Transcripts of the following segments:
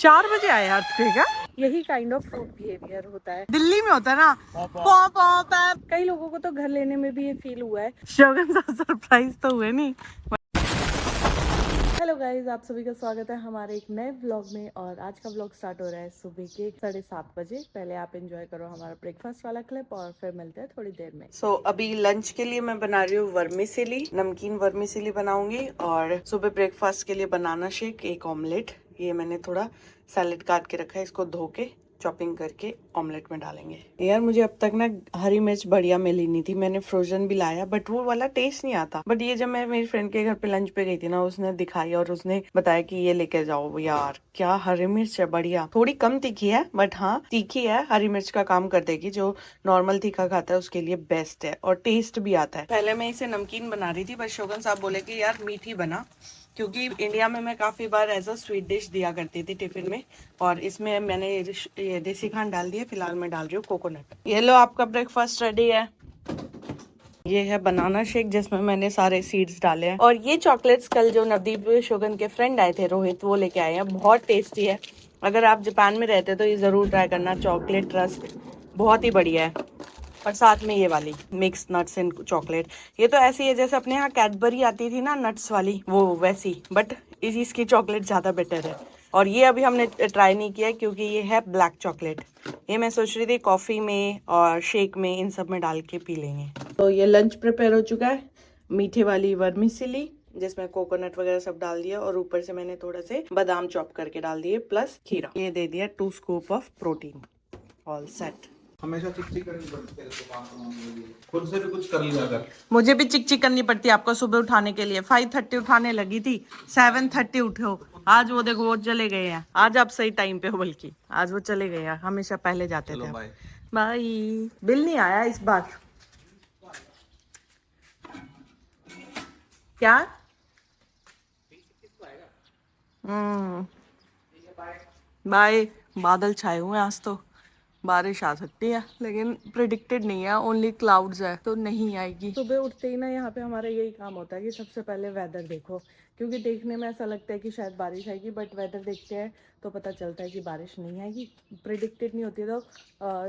4 बजे आए अर्थक्वेक का। यही काइंड ऑफ फ्रूट बिहेवियर होता है, दिल्ली में होता है ना। कई लोगों को तो घर लेने में भी ये फील हुआ है। शगन सा सरप्राइज तो हुए नहीं। हेलो गाइज, आप सभी का स्वागत है हमारे एक नए व्लॉग में। और आज का व्लॉग स्टार्ट हो रहा है सुबह के 7:30 बजे। पहले आप एंजॉय करो हमारा ब्रेकफास्ट वाला क्लिप और फिर मिलते हैं थोड़ी देर में। अभी लंच के लिए मैं बना रही हूँ वर्मिसेली, नमकीन वर्मिसेली बनाऊंगी। और सुबह ब्रेकफास्ट के लिए बनाना शेक, एक ऑमलेट। ये मैंने थोड़ा सैलेड काट के रखा है, इसको धो के चॉपिंग करके ऑमलेट में डालेंगे। यार मुझे अब तक ना हरी मिर्च बढ़िया मिली नहीं थी, मैंने फ्रोजन भी लाया बट वो वाला टेस्ट नहीं आता। बट ये जब मैं मेरी फ्रेंड के घर पे लंच पे गई थी ना, उसने दिखाई और उसने बताया कि ये लेके जाओ। यार क्या हरी मिर्च है, बढ़िया। थोड़ी कम तीखी है बट हाँ तीखी है, हरी मिर्च का काम कर देगी। जो नॉर्मल तीखा खाता है उसके लिए बेस्ट है और टेस्ट भी आता है। पहले मैं इसे नमकीन बना रही थी पर शोगन साहब बोले कि यार मीठी बना, क्योंकि इंडिया में मैं काफी बार एज अ स्वीट डिश दिया करती थी टिफिन में। और इसमें मैंने ये देसी खांड डाल दिया। फिलहाल मैं डाल रही हूँ कोकोनट। ये लो आपका ब्रेकफास्ट रेडी है। ये है बनाना शेक जिसमें मैंने सारे सीड्स डाले हैं। और ये चॉकलेट्स कल जो नवदीप शोगन के फ्रेंड आए थे रोहित, वो लेके आए हैं। बहुत टेस्टी है, अगर आप जापान में रहते तो ये जरूर ट्राई करना। चॉकलेट रस्क बहुत ही बढ़िया है। और साथ में ये वाली मिक्स नट्स एंड चॉकलेट, ये तो ऐसी है जैसे अपने यहाँ कैडबरी आती थी ना नट्स वाली, वो वैसी, बट इसकी चॉकलेट ज़्यादा बेटर है। और ये अभी हमने ट्राई नहीं किया क्योंकि ये है ब्लैक चॉकलेट। ये मैं सोच रही थी कॉफ़ी में और शेक में, इन सब में डाल के पी लेंगे। तो ये लंच प्रिपेयर हो चुका है। मीठे वाली वर्मिसेली जिसमें कोकोनट वगैरह सब डाल दिया और ऊपर से मैंने थोड़ा से बादाम चॉप करके डाल दिए प्लस खीरा। ये दे दिया 2 scoop of protein. All set. हमेशा चिक चिक करनी पड़ती है तो काम करने के लिए। खुद से भी कुछ कर लिया कर। मुझे भी चिक चिक करनी पड़ती है आपको सुबह उठाने के लिए। 5:30 उठाने लगी थी, 7:30 उठो। आज वो देखो वो चले गए हैं। आज आप सही टाइम पे हो, बल्कि आज वो चले गए हैं, हमेशा पहले जाते थे। Bye bye. बिल नहीं आया इस बार। क्या? बाय। बादल छाए हुए हैं, आज तो बारिश आ सकती है लेकिन प्रिडिक्टेड नहीं है, ओनली क्लाउड्स है तो नहीं आएगी। सुबह उठते ही ना यहाँ पे हमारा यही काम होता है कि सबसे पहले वेदर देखो, क्योंकि देखने में ऐसा लगता है कि शायद बारिश आएगी बट वेदर देखते हैं तो पता चलता है कि बारिश नहीं आएगी। प्रिडिक्टेड नहीं होती है तो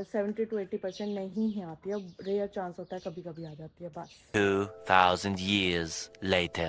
70 to 80% नहीं ही आती है। रेयर चांस होता है कभी कभी आ जाती है बस। 2000 years later.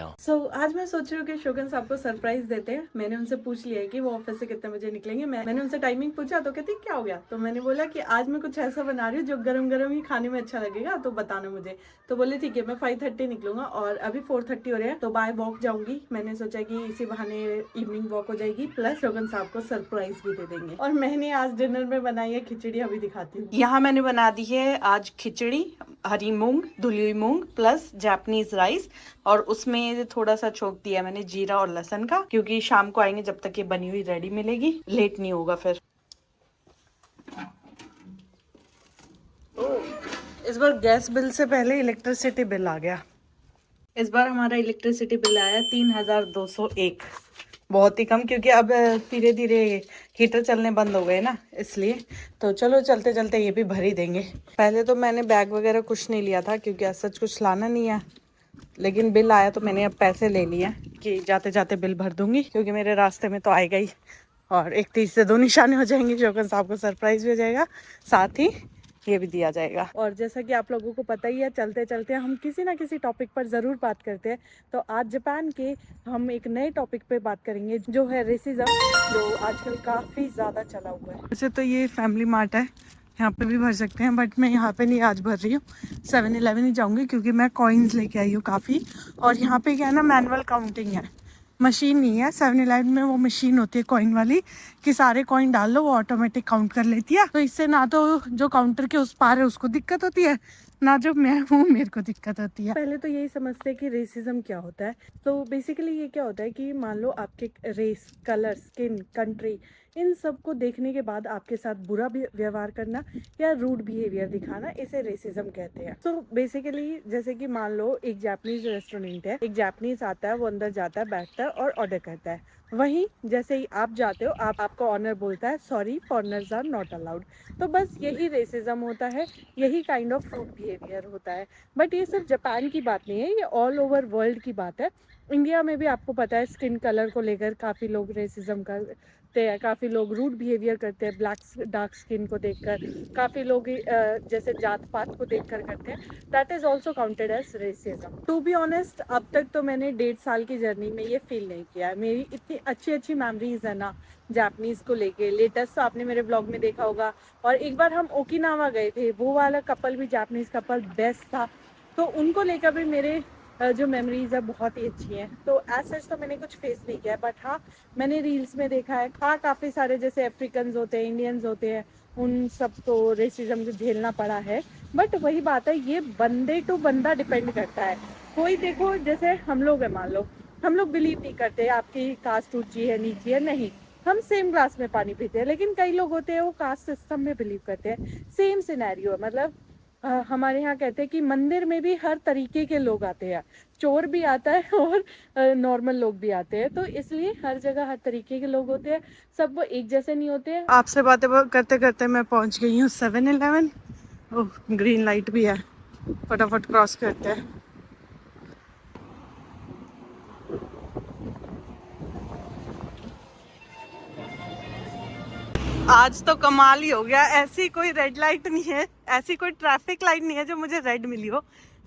आज मैं सोच रही हूँ कि शोगन साहब को सरप्राइज देते हैं। मैंने उनसे पूछ लिया है कि वो ऑफिस से कितने बजे निकलेंगे। मैंने उनसे टाइमिंग पूछा तो कहते क्या हो गया, तो मैंने बोला कि आज मैं कुछ ऐसा बना रही हूँ जो गरम गरम ही खाने में अच्छा लगेगा, तो बताना मुझे। तो बोले ठीक है, मैं 5:30 निकलूंगा और अभी 4:30 हो रहे हैं तो बाय वॉक जाऊंगी। मैंने सोचा कि इसी बहाने इवनिंग वॉक हो जाएगी प्लस शोगन साहब को सरप्राइज भी दे देंगे। और मैंने आज डिनर में बनाई है खिचड़ी, अभी दिखाती हूँ। यहाँ मैंने बना दी है आज खिचड़ी, हरी मूंग, धुली हुई मूंग प्लस जापानीज राइस। और उसमें थोड़ा सा छोंक दिया मैंने जीरा और लहसुन का, क्योंकि शाम को आएंगे जब तक ये बनी हुई रेडी मिलेगी, लेट नहीं होगा फिर। इस बार गैस बिल से पहले इलेक्ट्रिसिटी बिल आ गया। इस बार हमारा इलेक्ट्रिसिटी बिल आया 3201, बहुत ही कम, क्योंकि अब धीरे धीरे हीटर चलने बंद हो गए ना, इसलिए। तो चलो चलते चलते ये भी भर ही देंगे। पहले तो मैंने बैग वगैरह कुछ नहीं लिया था क्योंकि आज सच कुछ लाना नहीं है, लेकिन बिल आया तो मैंने अब पैसे ले लिए कि जाते जाते बिल भर दूंगी, क्योंकि मेरे रास्ते में तो आएगा ही। और 31 से 2 निशाने हो जाएंगे, शोकन साहब को सरप्राइज भी हो जाएगा, साथ ही ये भी दिया जाएगा। और जैसा कि आप लोगों को पता ही है, चलते चलते हम किसी ना किसी टॉपिक पर ज़रूर बात करते हैं। तो आज जापान के हम एक नए टॉपिक पे बात करेंगे जो है रेसिज्म, जो आजकल काफ़ी ज़्यादा चला हुआ है। वैसे तो ये फैमिली मार्ट है, यहाँ पे भी भर सकते हैं, बट मैं यहाँ पे नहीं आज भर रही हूँ। 7-11 ही जाऊँगी क्योंकि मैं कॉइन्स लेके आई हूँ काफ़ी। और यहाँ पे क्या है ना, मैनुअल काउंटिंग है, मशीन नहीं है। 7-11 में वो मशीन होती है कॉइन वाली कि सारे कॉइन डाल लो, वो ऑटोमेटिक काउंट कर लेती है। तो इससे ना तो जो काउंटर के उस पार है उसको दिक्कत होती है, ना जो मैं हूँ मेरे को दिक्कत होती है। पहले तो यही समझते हैं कि रेसिज्म क्या होता है। तो बेसिकली ये क्या होता है कि मान लो आपके रेस, कलर, स्किन, कंट्री, इन सब को देखने के बाद आपके साथ बुरा व्यवहार करना या रूड बिहेवियर दिखाना, इसे रेसिज्म कहते हैं। तो बेसिकली जैसे कि मान लो एक जापानीज रेस्टोरेंट है, एक जापानीज आता है, वो अंदर जाता है, बैठता है और ऑर्डर करता है। वहीं जैसे ही आप जाते हो, आपको ऑनर बोलता है sorry, foreigners are not allowed. तो बस यही रेसिज्म होता है, यही काइंड ऑफ फ्रूट बिहेवियर होता है। बट ये सिर्फ जापान की बात नहीं है, ये ऑल ओवर वर्ल्ड की बात है। इंडिया में भी आपको पता है स्किन कलर को लेकर काफ़ी लोग रेसिज्म देखते हैं, काफ़ी लोग रूड बिहेवियर करते हैं ब्लैक डार्क स्किन को देखकर, काफ़ी लोग जैसे जात पात को देखकर करते हैं, that is also counted as racism. To be honest, अब तक तो मैंने 1.5 साल की जर्नी में ये फील नहीं किया है। मेरी इतनी अच्छी अच्छी मेमोरीज है ना जापानीज़ को लेके। लेटेस्ट तो आपने मेरे ब्लॉग में देखा होगा, और एक बार हम ओकिनावा गए थे, वो वाला कपल भी जापानीज़ कपल बेस्ट था, तो उनको लेकर भी मेरे जो मेमोरीज है बहुत ही अच्छी हैं। तो एज सच तो मैंने कुछ फेस नहीं किया, बट हाँ मैंने रील्स में देखा है, हाँ काफ़ी सारे जैसे अफ्रीकन्स होते हैं, इंडियंस होते हैं, उन सब को रेसिज्म झेलना पड़ा है। बट वही बात है, ये बंदे टू बंदा डिपेंड करता है। कोई देखो जैसे हम लोग है, मान लो हम लोग बिलीव नहीं करते आपकी कास्ट ऊंची है नीची है, नहीं, हम सेम ग्लास में पानी पीते हैं। लेकिन कई लोग होते हैं वो कास्ट सिस्टम में बिलीव करते हैं। सेम सिनेरियो है, मतलब हमारे यहाँ कहते हैं कि मंदिर में भी हर तरीके के लोग आते हैं, चोर भी आता है और नॉर्मल लोग भी आते हैं, तो इसलिए हर जगह हर तरीके के लोग होते हैं, सब वो एक जैसे नहीं होते हैं। आपसे बातें करते करते मैं पहुंच गई हूँ 7-Eleven। ओह, ग्रीन लाइट भी है, फटाफट क्रॉस करते हैं। आज तो कमाल ही हो गया, ऐसी कोई रेड लाइट नहीं है, ऐसी कोई ट्रैफिक लाइट नहीं है जो मुझे रेड मिली हो।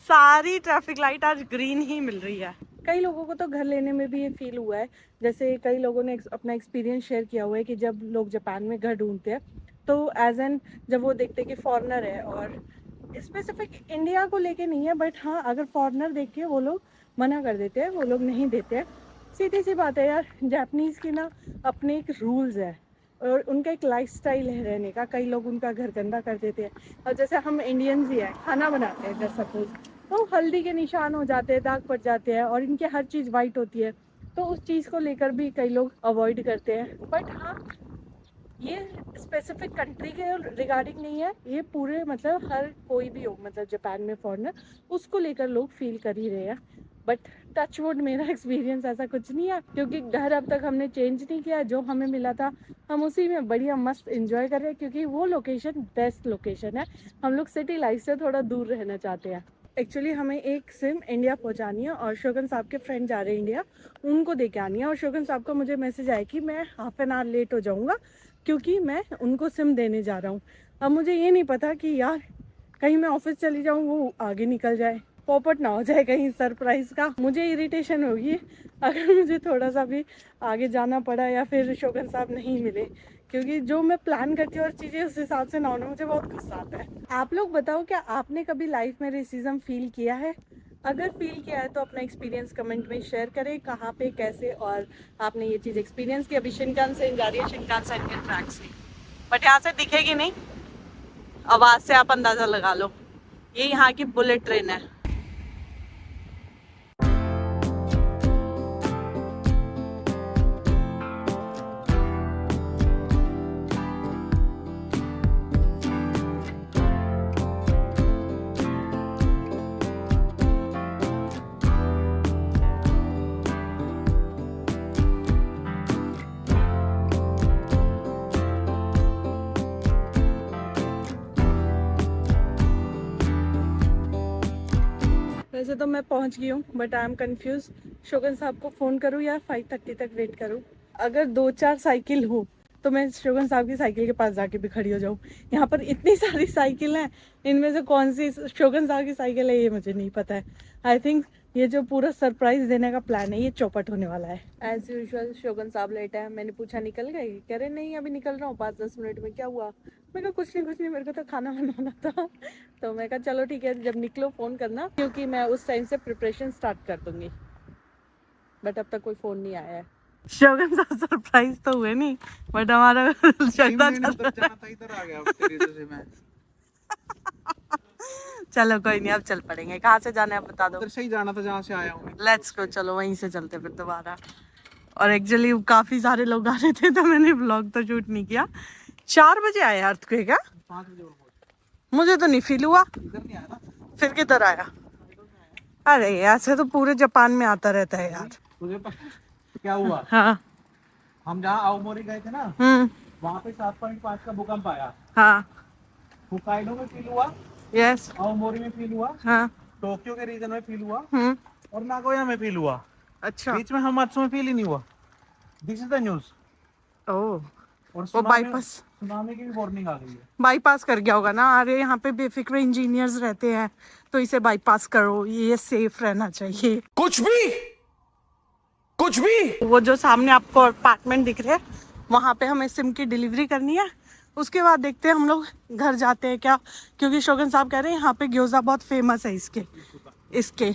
सारी ट्रैफिक लाइट आज ग्रीन ही मिल रही है। कई लोगों को तो घर लेने में भी ये फील हुआ है, जैसे कई लोगों ने अपना एक्सपीरियंस शेयर किया हुआ है कि जब लोग जापान में घर ढूंढते हैं तो एज एन जब वो देखते हैं कि फॉरेनर है, और स्पेसिफिक इंडिया को लेके नहीं है, बट हाँ अगर फॉरेनर देख के वो लोग मना कर देते हैं, वो लोग नहीं देते हैं। सीधी सी बात है यार, जापानीज़ की ना अपने एक रूल्स है और उनका एक लाइफस्टाइल है रहने का। कई लोग उनका घर गंदा कर देते हैं, और जैसे हम इंडियंस ही है, खाना बनाते हैं जैसे सपोज, तो हल्दी के निशान हो जाते हैं, दाग पड़ जाते हैं, और इनके हर चीज़ वाइट होती है, तो उस चीज़ को लेकर भी कई लोग अवॉइड करते हैं। बट हाँ, ये स्पेसिफिक कंट्री के रिगार्डिंग नहीं है, ये पूरे मतलब हर कोई भी हो, मतलब जापान में फॉरेनर, उसको लेकर लोग फील कर ही रहे हैं। बट टच वुड मेरा एक्सपीरियंस ऐसा कुछ नहीं है, क्योंकि घर अब तक हमने चेंज नहीं किया, जो हमें मिला था हम उसी में बढ़िया मस्त एंजॉय कर रहे हैं, क्योंकि वो लोकेशन बेस्ट लोकेशन है। हम लोग सिटी लाइफ से थोड़ा दूर रहना चाहते हैं। एक्चुअली हमें एक सिम इंडिया पहुंचानी है, और शोगन साहब के फ्रेंड जा रहे हैं इंडिया, उनको दे के आनी है। और शोगन साहब का मुझे मैसेज आया कि मैं हाफ एन आवर लेट हो जाऊँगा, क्योंकि मैं उनको सिम देने जा रहा हूँ। अब मुझे ये नहीं पता कि यार कहीं मैं ऑफिस चली जाऊँ, वो आगे निकल जाए, पॉपट ना हो जाए कहीं सरप्राइज का। मुझे इरिटेशन होगी अगर मुझे थोड़ा सा भी आगे जाना पड़ा, या फिर शोगन साहब नहीं मिले, क्योंकि जो मैं प्लान करती हूँ और चीज़ें उस हिसाब से ना होना, मुझे बहुत गुस्सा आता है। आप लोग बताओ, क्या आपने कभी लाइफ में रेसिज्म फील किया है? अगर फील किया है तो अपना एक्सपीरियंस कमेंट में शेयर करें, कहाँ पे कैसे और आपने ये चीज़ एक्सपीरियंस की। अभी शिनकानसेन जा रही है, शिनकानसेन के ट्रैक से, बट यहाँ से दिखेगी नहीं, आवाज़ से आप अंदाज़ा लगा लो, ये यहाँ की बुलेट ट्रेन है। वैसे तो मैं पहुंच गई हूँ, बट आई एम कंफ्यूज, शोगन साहब को फ़ोन करूँ या 5:30 तक वेट करूँ? अगर 2-4 साइकिल हो तो मैं शोगन साहब की साइकिल के पास जाके भी खड़ी हो जाऊँ। यहाँ पर इतनी सारी साइकिल हैं, इनमें से कौन सी शोगन साहब की साइकिल है ये मुझे नहीं पता है। आई थिंक ये जो पूरा सरप्राइज देने का प्लान है ये चौपट होने वाला है। एज यूजुअल शोगन साहब लेट है। मैंने पूछा निकल गए, कह रहे नहीं अभी निकल रहा हूँ 5-10 मिनट में। क्या हुआ? मैं कहा कुछ नहीं, मेरे को तो खाना बनाना था। तो मैं कहा चलो ठीक है, जब निकलो फ़ोन करना, क्योंकि मैं उस टाइम से प्रिपरेशन स्टार्ट कर दूंगी। बट अब तक कोई फ़ोन नहीं आया है। शोगन साहब सरप्राइज तो हुए नहीं, बट हमारा चलता इधर आ गया तेरी वजह से मैं। चलो कोई नहीं, अब चल पड़ेंगे। कहाँ से जाना है बता दो। उधर से ही जाना था जहाँ से आया हूँ। लेट्स गो, चलो वहीं से चलते फिर दोबारा। और एक्चुअली काफ़ी सारे लोग आ रहे थे तो मैंने व्लॉग तो शूट नहीं किया। 4 बजे आया अर्थक्वेक क्या? 5 बजे मुझे तो नहीं फील हुआ। इधर नहीं आया ना, फिर किधर आया? अरे ऐसे तो पूरे जापान में आता रहता है यार। तुझे पता क्या हुआ? हाँ, हम जहाँ आओमोरी गए थे ना, वहाँ पे 7.5 का भूकंप आया। हाँ, होक्काइडो में फील हुआ, यस, आओमोरी में फील हुआ, हाँ, टोक्यो के रीजन में फील हुआ, हम्म, और नागोया में फील हुआ। अच्छा, बीच में हमात्सु में फील ही नहीं हुआ। This is the news. Oh, और वो बाईपास सुनामी की भी वार्निंग आ गई है। बाईपास कर गया होगा ना। अरे यहाँ पे बेफिक्र इंजीनियर्स रहते हैं, तो इसे बाईपास करो, ये सेफ रहना चाहिए। कुछ भी वो जो सामने आपको अपार्टमेंट दिख रहे हैं, वहाँ पे हमें सिम की डिलीवरी करनी है। उसके बाद देखते हैं हम लोग घर जाते हैं क्या, क्योंकि शोगन साहब कह रहे हैं यहाँ पे ग्योजा बहुत फेमस है इसके।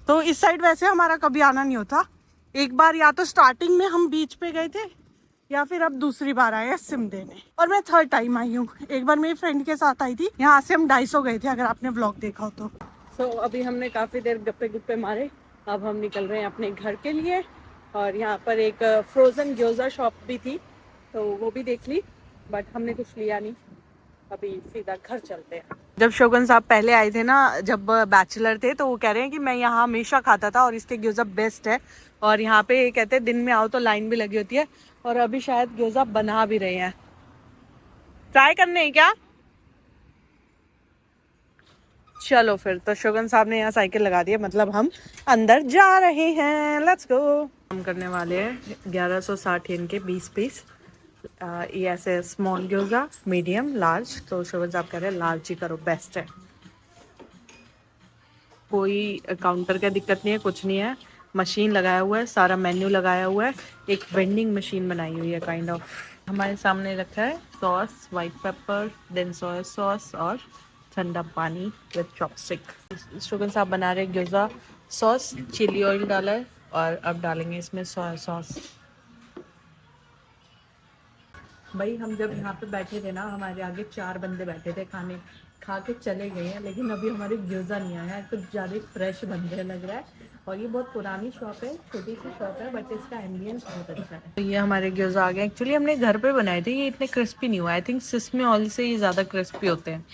तो इस साइड वैसे हमारा कभी आना नहीं होता। एक बार या तो स्टार्टिंग में हम बीच पे गए थे, या फिर अब दूसरी बार आए हैं सिम देने, और मैं थर्ड टाइम आई हूँ। एक बार मेरी फ्रेंड के साथ आई थी, यहाँ से हम 250 गए थे, अगर आपने व्लॉग देखा हो तो। सो अभी हमने काफ़ी देर गप्पे गुप्पे मारे, अब हम निकल रहे हैं अपने घर के लिए। और यहाँ पर एक फ्रोज़न ग्योजा शॉप भी थी, तो वो भी देख ली, बट हमने कुछ लिया नहीं। अभी सीधा घर चलते हैं। जब शोगन साहब पहले आए थे ना, जब बैचलर थे, तो वो कह रहे हैं कि मैं यहाँ हमेशा खाता था और इसके ग्योजा बेस्ट है। और यहाँ पे कहते हैं दिन में आओ तो लाइन भी लगी होती है, और अभी शायद ग्योजा बना भी रहे हैं। ट्राई करने हैं क्या? चलो फिर तो शोगन साहब ने यहाँ साइकिल लगा दी है, मतलब हम अंदर जा रहे हैं। Let's go. हम करने वाले हैं 1160 येन के 20 पीस। ये ऐसे स्मॉल ग्योजा, मीडियम, लार्ज। तो शोगन साहब कह रहे हैं लार्ज ही करो, बेस्ट है। कोई काउंटर का दिक्कत नहीं है, कुछ नहीं है। मशीन लगाया हुआ है, सारा मेन्यू लगाया हुआ है, एक वेंडिंग मशीन बनाई हुई है काइंड ऑफ। हमारे सामने रखा है sauce, white pepper, then soya sauce और ठंडा पानी विद चॉपस्टिक। शोगन साहब बना रहे ग्योजा सॉस, चिली ऑयल डाला है, और अब डालेंगे इसमें सोया सॉस। भाई हम जब यहाँ पे बैठे थे ना, हमारे आगे 4 बंदे बैठे थे, खाने खा के चले गए हैं, लेकिन अभी हमारे ग्योजा नहीं आया है। कुछ ज़्यादा फ्रेश बन रहे लग रहा है। और ये बहुत पुरानी शॉप है, छोटी सी शॉप है, बट इसका एम्बियंस बहुत अच्छा है। तो ये हमारे ग्योजा आ गए। एक्चुअली हमने घर पे बनाए थे, ये इतने क्रिस्पी नहीं हुआ। आई थिंक सिसमी ऑयल से ये ज़्यादा क्रिस्पी होते हैं,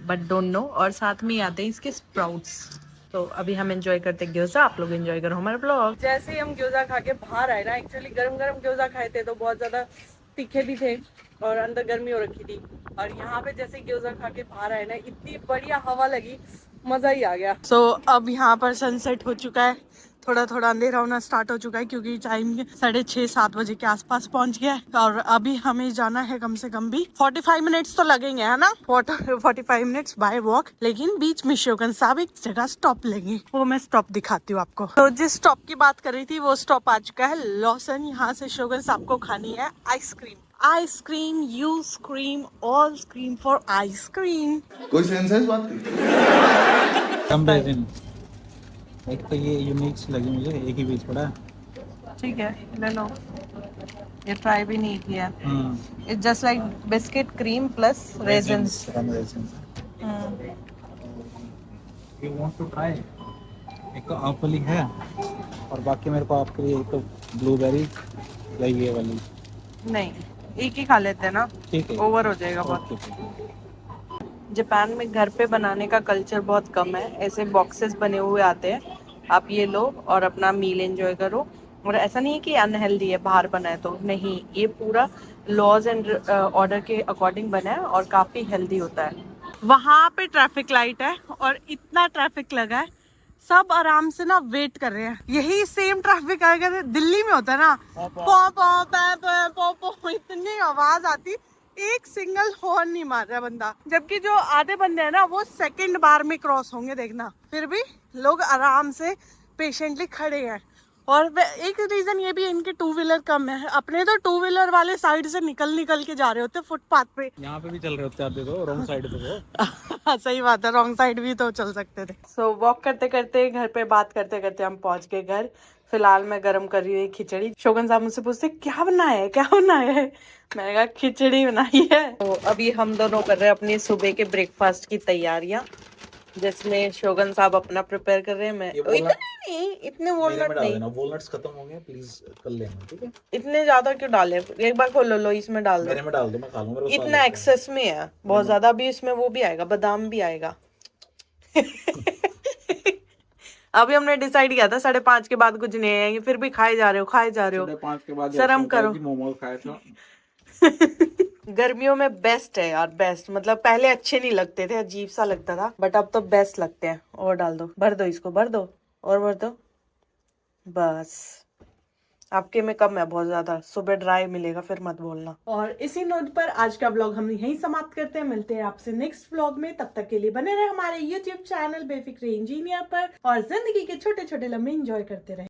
बट डोंट नो। और साथ में ही आते हैं इसके स्प्राउट्स। तो अभी हम एंजॉय करते हैं ग्योजा, आप लोग एंजॉय करो हमारा ब्लॉग। जैसे ही हम ग्योजा खा के बाहर आए ना, एक्चुअली गरम गरम ग्योजा खाए थे, तो बहुत ज़्यादा तीखे भी थे और अंदर गर्मी हो रखी थी। और यहाँ पे जैसे ग्योजा खा के बाहर आए ना, इतनी बढ़िया हवा लगी, मज़ा ही आ गया। सो अब यहाँ पर सनसेट हो चुका है, थोड़ा थोड़ा अंधेरा होना स्टार्ट हो चुका है, क्योंकि टाइम 6:30-7 बजे के आसपास पहुंच गया है। और अभी हमें जाना है कम से कम भी 45 मिनट्स तो लगेंगे, है ना? 45 मिनट्स बाय वॉक। लेकिन बीच में शोगन साहब एक जगह स्टॉप लेंगे, वो मैं स्टॉप दिखाती हूँ आपको। तो जिस स्टॉप की बात कर रही थी, वो स्टॉप आ चुका है लॉसन। यहाँ से शोगन साहब को खानी है ice cream. Ice cream, you scream, all scream for ice cream. कोई सेंस है इस बात की? कम रेजिन। एक तो ये यूनिक सी लगी मुझे, एक ही पीस पड़ा है। ठीक है, ले लो। ये ट्राई भी नहीं किया। It's just like biscuit cream plus raisins. कम raisin. You want to try? एक तो एप्पल ही है, और बाकी मेरे को आपके लिए एक तो ब्लूबेरी या ये वाली। नहीं, एक ही खा लेते हैं ना, ठीक है, ओवर हो जाएगा बहुत। जापान में घर पे बनाने का कल्चर बहुत कम है। ऐसे बॉक्सेस बने हुए आते हैं, आप ये लो और अपना मील एंजॉय करो। और ऐसा नहीं है कि अनहेल्दी है बाहर बना है, तो नहीं, ये पूरा लॉज एंड ऑर्डर के अकॉर्डिंग बना है और काफ़ी हेल्दी होता है। वहाँ पे ट्रैफिक लाइट है और इतना ट्रैफिक लगा है, सब आराम से ना वेट कर रहे हैं। यही सेम ट्रैफिक आएगा दिल्ली में होता है ना, पौ पौ पै पै पौ पौ, इतनी आवाज आती, एक सिंगल हॉर्न नहीं मार रहा बंदा। जबकि जो आधे बंदे हैं ना, वो सेकंड बार में क्रॉस होंगे, देखना। फिर भी लोग आराम से पेशेंटली खड़े हैं। और एक रीजन ये भी है, इनके 2 व्हीलर कम है। अपने तो 2 व्हीलर वाले साइड से निकल के जा रहे होते फुटपाथ पे। यहाँ पे भी चल रहे होते आते तो रॉन्ग साइड पे तो। सही बात है, रॉन्ग साइड भी तो चल सकते थे। सो वॉक करते करते, घर पे बात करते करते हम पहुंच गए घर। फिलहाल मैं गरम कर रही हूँ खिचड़ी। शोगन साहब मुझसे पूछते क्या बनाया है, क्या बनाया है? मैंने कहा खिचड़ी बनाई है। तो अभी हम दोनों कर रहे हैं अपनी सुबह के ब्रेकफास्ट की तैयारियां, जिसमें शोगन साहब अपना प्रिपेयर कर रहे हैं। मैं इतने वॉलनट नहीं, वॉलनट्स खत्म हो गए, प्लीज कर लेना, ठीक है? इतने ज्यादा क्यों डाले? एक बार खोलो लो, इसमें डाल दो। मेरे में डाल दो, मैं खा लूंगा। इतना एक्सेस में है बहुत ज्यादा। अभी इसमें वो भी आएगा, बादाम भी आएगा। अभी हमने डिसाइड किया था 5:30 के बाद कुछ नहीं आएंगे, फिर भी खाए जा रहे हो 5 के बाद। शर्म करो। मोमोज खाए थे। गर्मियों में बेस्ट है यार, बेस्ट। मतलब पहले अच्छे नहीं लगते थे, अजीब सा लगता था, बट अब तो बेस्ट लगते हैं। और डाल दो, भर दो इसको, भर दो और भर दो, बस। आपके में कम है बहुत ज्यादा, सुबह ड्राई मिलेगा फिर मत बोलना। और इसी नोट पर आज का व्लॉग हम यहीं समाप्त करते हैं। मिलते हैं आपसे नेक्स्ट व्लॉग में, तब तक के लिए बने रहे हमारे यूट्यूब चैनल बेफिक्र इंजीनियर पर और जिंदगी के छोटे छोटे लम्हे एंजॉय करते रहे।